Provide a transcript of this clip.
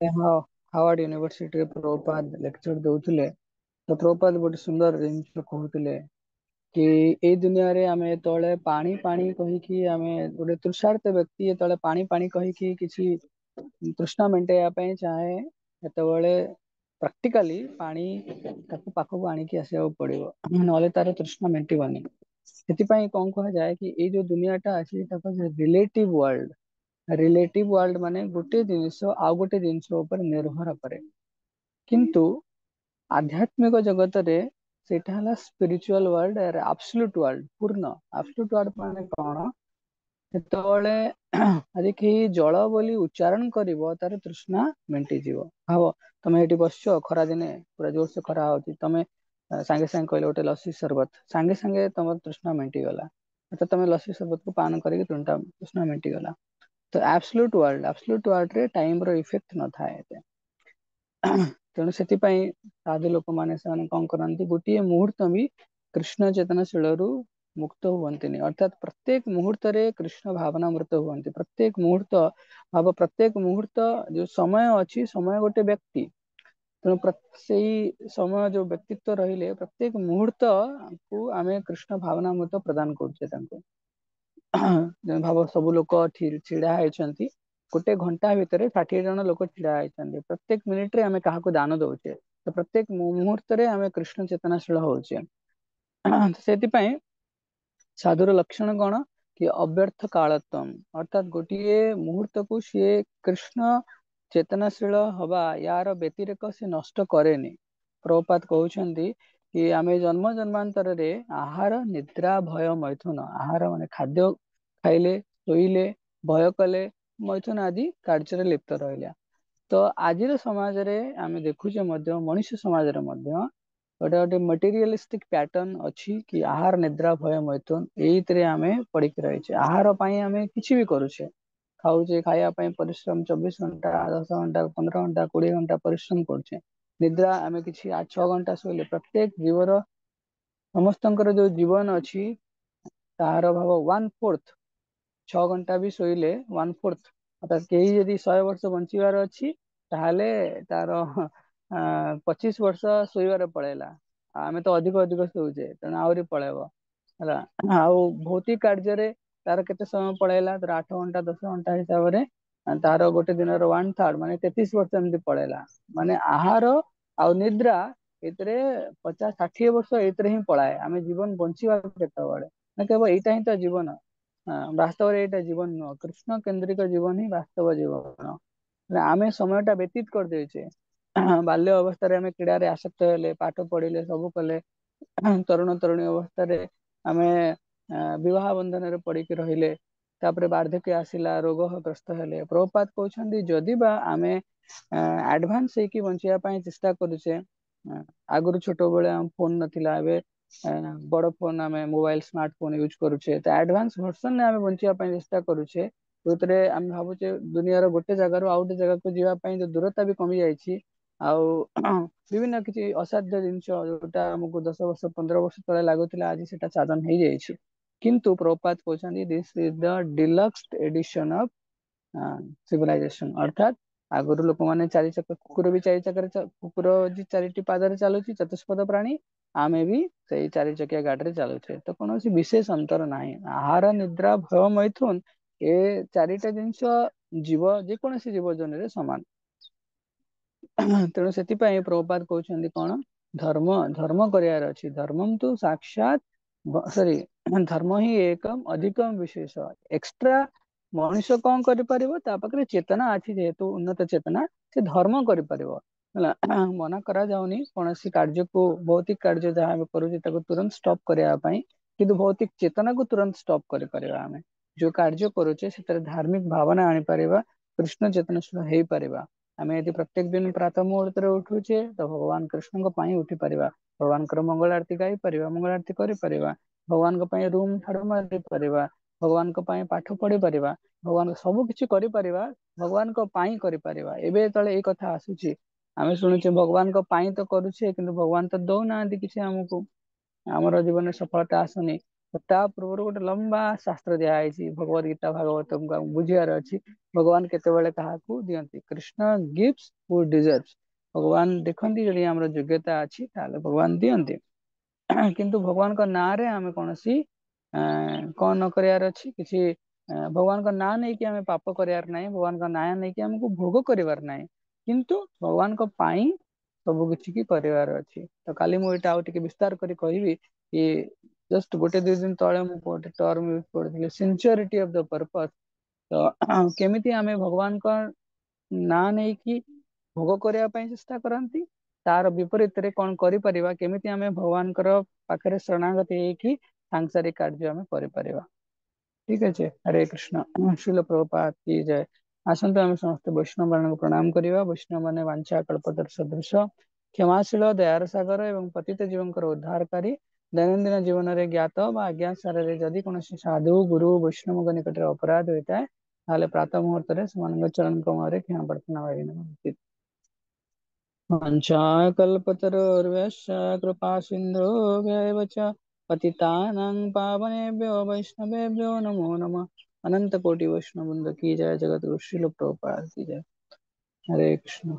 Harvard university Prabhupada lecture दौले। तो प्रभुपाद गोटे सुंदर जिन कहते कि ए दुनिया रे आमे तले पानी पानी कहीकि आमे गोटे तृषार्थ व्यक्ति तले पानी पानी कहीकि किसी तृष्णा मेंटेया चाहे सेतबेले प्रैक्टिकली पानी ताको पाखक आनिकी आसिया पड़िबो नले तार तृष्णा मेंटिबनी। ସେଥିପାଇଁ କଣ କୁହାଯାଏ କି ଏଇ ଯୋଉ ଦୁନିଆଟା ଅଛି ତାକୁ ରିଲେଟିଭ ୱାର୍ल्ଡ ମାନେ ଗୋଟେ ଜିନିଷ ଆଉ ଗୋଟେ ଜିନିଷ ଉପରେ ନିର୍ଭର କରେ, କିନ୍ତୁ ଆଧ୍ୟାତ୍ମିକ ଜଗତରେ ସେଇଟା ହେଲା ସ୍ପିରିଚୁଆଲ ୱାର୍ଲ୍ଡ, ଆବସଲ୍ୟୁଟ ୱାର୍ଲ୍ଡ, ପୂର୍ଣ୍ଣ ଆବସଲ୍ୟୁଟ ୱାର୍ଲ୍ଡ ମାନେ କଣ? ସେତେବେଳେ ଆଜି କେହି ଜଳ ବୋଲି ଉଚ୍ଚାରଣ କରିବ ତାର ତୃଷ୍ଣା ମେଣ୍ଟିଯିବ। ଭାବ ତମେ ଏଠି ବସିଛ, ଖରା ଦିନେ ପୁରା ଜୋରସେ ଖରା ହଉଛି, ତମେ ସାଙ୍ଗେ ସାଙ୍ଗେ କହିଲେ ଗୋଟେ ଲସି ସରବତ, ସାଙ୍ଗେ ସାଙ୍ଗେ ତମର ତୃଷ୍ଣା ମେଣ୍ଟିଗଲା। ତ ତମେ ଲସି ସରବତକୁ ପାନ କରିକି ତୃଷ୍ଣା ମେଣ୍ଟିଗଲା। ତ ଆବସଲ୍ୟୁଟ ୱାର୍ଲ୍ଡ ରେ ଟାଇମ ର ଇଫେକ୍ଟ ନଥାଏ ଏତେ। ତେଣୁ ସେଥିପାଇଁ ସାଧୁ ଲୋକମାନେ ସେମାନେ କଣ କରନ୍ତି, ଗୋଟିଏ ମୁହୂର୍ତ୍ତ ବି କୃଷ୍ଣ ଚେତନଶୀଳରୁ ମୁକ୍ତ ହୁଅନ୍ତିନି, ଅର୍ଥାତ ପ୍ରତ୍ୟେକ ମୁହୂର୍ତ୍ତରେ କୃଷ୍ଣ ଭାବନା ମୃତ ହୁଅନ୍ତି। ପ୍ରତ୍ୟେକ ମୁହୂର୍ତ୍ତ ଭାବ, ପ୍ରତ୍ୟେକ ମୁହୂର୍ତ୍ତ ଯୋଉ ସମୟ ଅଛି, ସମୟ ଗୋଟେ ବ୍ୟକ୍ତି, ତେଣୁ ସେଇ ସମୟ ଯୋଉ ବ୍ୟକ୍ତିତ୍ବ ରହିଲେ ପ୍ରତ୍ୟେକ ମୁହୂର୍ତ୍ତ କୁ ଆମେ କୃଷ୍ଣ ଭାବନା ମୃତ ପ୍ରଦାନ କରୁଛେ ତାଙ୍କୁ। ଭାବ ସବୁ ଲୋକ ଛିଡା ହେଇଛନ୍ତି, ଗୋଟେ ଘଣ୍ଟା ଭିତରେ 60 ଜଣ ଲୋକ ଛିଡା ହେଇଛନ୍ତି, ପ୍ରତ୍ୟେକ ମିନିଟରେ ଆମେ କାହାକୁ ଦାନ ଦଉଛେ, ତ ପ୍ରତ୍ୟେକ ମୁହୂର୍ତ୍ତରେ ଆମେ କୃଷ୍ଣ ଚେତନାଶୀଳ ହଉଛେ। ସେଥିପାଇଁ ସାଧୁର ଲକ୍ଷଣ କଣ କି ଅବ୍ୟର୍ଥ କାଳତ୍ୱମ୍, ଅର୍ଥାତ ଗୋଟିଏ ମୁହୂର୍ତ୍ତକୁ ସିଏ କୃଷ୍ଣ ଚେତନାଶୀଳ ହବା ୟାର ବ୍ୟତିରେକ ସେ ନଷ୍ଟ କରେନି। ପ୍ରଭୁପାଦ କହୁଛନ୍ତି କି ଆମେ ଜନ୍ମ ଜନ୍ମାନ୍ତରରେ ଆହାର ନିଦ୍ରା ଭୟ ମୈଥୁନ, ଆହାର ମାନେ ଖାଦ୍ୟ ଖାଇଲେ, ଶୋଇଲେ, ଭୟ କଲେ, ମୈଥୁନ ଆଦି କାର୍ଯ୍ୟରେ ଲିପ୍ତ ରହିଲା। ତ ଆଜିର ସମାଜରେ ଆମେ ଦେଖୁଛେ ମଧ୍ୟ, ମଣିଷ ସମାଜରେ ମଧ୍ୟ ଗୋଟେ ମେଟେରିଆଲିଷ୍ଟିକ ପ୍ୟାଟର୍ନ ଅଛି କି ଆହାର ନିଦ୍ରା ଭୟ ମୈଥୁନ ଏଇଥିରେ ଆମେ ପଡିକି ରହିଛେ। ଆହାର ପାଇଁ ଆମେ କିଛି ବି କରୁଛେ, ଖାଉଛେ, ଖାଇବା ପାଇଁ ପରିଶ୍ରମ 24 ଘଣ୍ଟା, 10 ଘଣ୍ଟା, 15 ଘଣ୍ଟା, 20 ଘଣ୍ଟା ପରିଶ୍ରମ କରୁଛେ। ନିଦ୍ରା ଆମେ କିଛି 6 ଘଣ୍ଟା ଶୋଇଲେ, ପ୍ରତ୍ୟେକ ଜୀବର ସମସ୍ତଙ୍କର ଯୋଉ ଜୀବନ ଅଛି ତାହାର ଭାବ 1/4, 6 ଘଣ୍ଟା ବି ଶୋଇଲେ 1/4, ଅର୍ଥାତ କେହି ଯଦି 100 ବର୍ଷ ବଞ୍ଚିବାର ଅଛି ତାହେଲେ ତାର 25 ବର୍ଷ ଶୋଇବାରେ ପଳେଇଲା। ଆମେ ତ ଅଧିକ ଅଧିକ ଶୋଉଛେ, ତେଣୁ ଆହୁରି ପଳେଇବ ହେଲା। ଆଉ ଭୌତିକ କାର୍ଯ୍ୟରେ ତାର କେତେ ସମୟ ପଳେଇଲା, ତାର 8 ଘଣ୍ଟା 10 ଘଣ୍ଟା ହିସାବରେ ତାର ଗୋଟେ ଦିନର 1/3 ମାନେ 33 ବର୍ଷ ଏମିତି ପଳେଇଲା। ମାନେ ଆହାର ଆଉ ନିଦ୍ରା ଏଥିରେ 50-60 ବର୍ଷ ଏଇଥିରେ ହିଁ ପଳାଏ। ଆମେ ଜୀବନ ବଞ୍ଚିବା କେତେବେଳେ ନା, କେବଳ ଏଇଟା ହିଁ ତ ଜୀବନ। ବାସ୍ତବରେ ଏଇଟା ଜୀବନ ନୁହଁ, କୃଷ୍ଣ କେନ୍ଦ୍ରିକ ଜୀବନ ହିଁ ବାସ୍ତବ ଜୀବନ। ଆମେ ସମୟ ଟା ବ୍ୟତୀତ କରିଦେଇଛେ। ବାଲ୍ୟ ଅବସ୍ଥାରେ ଆମେ କ୍ରୀଡାରେ ଆସକ୍ତ ହେଲେ, ପାଠ ପଢିଲେ, ସବୁ କଲେ, ତରୁଣ ତରୁଣୀ ଅବସ୍ଥାରେ ଆମେ ବିବାହ ବନ୍ଧନରେ ପଡିକି ରହିଲେ, ତାପରେ ବାର୍ଦ୍ଧକ୍ୟ ଆସିଲା, ରୋଗ ଗ୍ରସ୍ତ ହେଲେ। ପ୍ରଭୁପାଦ କହୁଛନ୍ତି ଯଦି ବା ଆମେ ଆଡଭାନ୍ସ ହେଇକି ବଞ୍ଚିବା ପାଇଁ ଚେଷ୍ଟା କରୁଛେ, ଆଗରୁ ଛୋଟବେଳେ ଆମ ଫୋନ ନଥିଲା, ଏବେ ବଡ ଫୋନ ଆମେ ମୋବାଇଲ ସ୍ମାର୍ଟ ଫୋନ ୟୁଜ କରୁଛେ, ତ ଆଡଭାନ୍ସ ଭର୍ସନରେ ଆମେ ବଞ୍ଚିବା ପାଇଁ ଚେଷ୍ଟା କରୁଛେ, ଯୋଉଥିରେ ଆମେ ଭାବୁଛେ ଦୁନିଆର ଗୋଟେ ଜାଗାରୁ ଆଉ ଗୋଟେ ଜାଗାକୁ ଯିବା ପାଇଁ ଯୋଉ ଦୂରତା ବି କମି ଯାଇଛି। ଆଉ ବିଭିନ୍ନ କିଛି ଅସାଧ୍ୟ ଜିନିଷ ଯୋଉଟା ଆମକୁ 10 ବର୍ଷ 15 ବର୍ଷ ତଳେ ଲାଗୁଥିଲା, ଆଜି ସେଟା ସାଧନ ହେଇଯାଇଛି। କିନ୍ତୁ ପ୍ରଭୁପାଦ କହୁଛନ୍ତି this is the deluxe edition of civilization, ଅର୍ଥାତ ଆଗରୁ ଲୋକମାନେ ଚାରି ଚକ, କୁକୁର ବି ଚାରି ଚକରେ, କୁକୁର 4ଟି ପାଦରେ ଚାଲୁଛି, ଚତୁଷ୍ପଦ ପ୍ରାଣୀ, ଆମେ ବି ସେଇ 4 ଚକିଆ ଗାଡିରେ ଚାଲୁଛେ। ତ କୌଣସି ବିଶେଷ ଅନ୍ତର ନାହିଁ। ଆହାର ନିଦ୍ରା ଭୟ ମୈଥୁନ ଏ 4ଟା ଜିନିଷ ଜୀବ, ଯେକୌଣସି ଜୀବଜନରେ ସମାନ। ତେଣୁ ସେଥିପାଇଁ ପ୍ରଭୁପାଦ କହୁଛନ୍ତି କଣ, ଧର୍ମ କରିବାର ଅଛି। ଧର୍ମം ତୁ ସାକ୍ଷାତ ସରି ଧର୍ମ ହିଁ ଏକମ୍ ଅଧିକମ୍ ବିଶେଷ। ଏକ୍ସଟ୍ରା ମଣିଷ କଣ କରିପାରିବ, ତା ପାଖରେ ଚେତନା ଅଛି, ଯେହେତୁ ଉନ୍ନତ ଚେତନା, ସେ ଧର୍ମ କରିପାରିବ ହେଲା। ମନା କରାଯାଉନି କୌଣସି କାର୍ଯ୍ୟକୁ, ଭୌତିକ କାର୍ଯ୍ୟ ଯାହା ଆମେ କରୁଛେ ତାକୁ ତୁରନ୍ତ ଷ୍ଟପ୍ କରିବା ପାଇଁ, କିନ୍ତୁ ଭୌତିକ ଚେତନାକୁ ତୁରନ୍ତ ଷ୍ଟପ୍ କରିପାରିବା। ଆମେ ଯୋଉ କାର୍ଯ୍ୟ କରୁଛେ ସେଥିରେ ଧାର୍ମିକ ଭାବନା ଆଣିପାରିବା, କୃଷ୍ଣ ଚେତନଶୀଳ ହେଇପାରିବା। ଆମେ ଯଦି ପ୍ରତ୍ୟେକ ଦିନ ପ୍ରାତଃ ମୁହୂର୍ତ୍ତରେ ଉଠୁଛେ, ତ ଭଗବାନ କୃଷ୍ଣଙ୍କ ପାଇଁ ଉଠି ପାରିବା, ଭଗବାନଙ୍କର ମଙ୍ଗଳ ଆରତୀ ଗାଇ ପାରିବା, ମଙ୍ଗଳ ଆରତୀ କରିପାରିବା, ଭଗବାନଙ୍କ ପାଇଁ ରୁମ ଝାଡୁ ମାରି ପାରିବା, ଭଗବାନଙ୍କ ପାଇଁ ପାଠ ପଢି ପାରିବା, ଭଗବାନ ସବୁ କିଛି କରିପାରିବା, ଭଗବାନଙ୍କ ପାଇଁ କରିପାରିବା। ଏବେ ଯେତେବେଳେ ଏଇ କଥା ଆସୁଛି, ଆମେ ଶୁଣୁଛେ ଭଗବାନଙ୍କ ପାଇଁ ତ କରୁଛେ, କିନ୍ତୁ ଭଗବାନ ତ ଦଉନାହାନ୍ତି କିଛି ଆମକୁ, ଆମର ଜୀବନରେ ସଫଳତା ଆସୁନି। ता पूर्व गोटे लंबा शास्त्र दिखाई भगवद गीता भागवतम को बुझियार अच्छी भगवान केतेबेले काहाकू दियंती कृष्ण गिव्स हु डिजर्व्स भगवान देखती जदि आम योग्यता अच्छी ताले भगवान दियंती किंतु भगवान का नाँ रे आमे कौनसी कौन न करियार अच्छी किसी भगवान का नाँ नहीं कि आमे पाप करियार नहीं भगवान का नाँ नहीं कि हमको भोग करिवार नहीं किंतु भगवान को पाई सब किछि की करिवार अच्छी तो काली मु एटा आउ टिके विस्तार करी कहबी कि जस्ट गोटे दुई दिन तले मु गोटे टर्म यूज करथिले सिंसियरिटी ऑफ द पर्पस तो केमिति आमे भगवान का ना नहीं कि भोग करने ପାଇଁ ଚେଷ୍ଟା କରନ୍ତି तार विपरीत कौन करिपरिबा केमिति आमे भगवान पाखरे शरणागति ହେଇକି सांसारिक कार्य आमे करिपरिबा ठीक अच्छे हरे कृष्ण शिल प्रभुपाद की जय आसंतु आमे समस्त वैष्णव मान प्रणाम करिबा वैष्णव माने वांछा कल्पतर सदृश क्षमाशील दयार सागर एवं पतित जीवनकर उद्धारकारी दैनंदिन जीवन में ज्ञात बा अज्ञात सारे जदि कौन साधु गुरु वैष्णव निकट अपराध होता है ताले प्रातः मुहूर्त से चरण कमल क्षमा प्रार्थना उचित वंशाकल्पतरुर्वश्य कृपा सिन्धुभ्यैव च पतितानां पावनेभ्यो वैष्णवेभ्यो नमो नमः अनंत कोटि वैष्णव वृंद की जय जगत गुरु श्रील प्रभुपाद की जय हरे कृष्ण।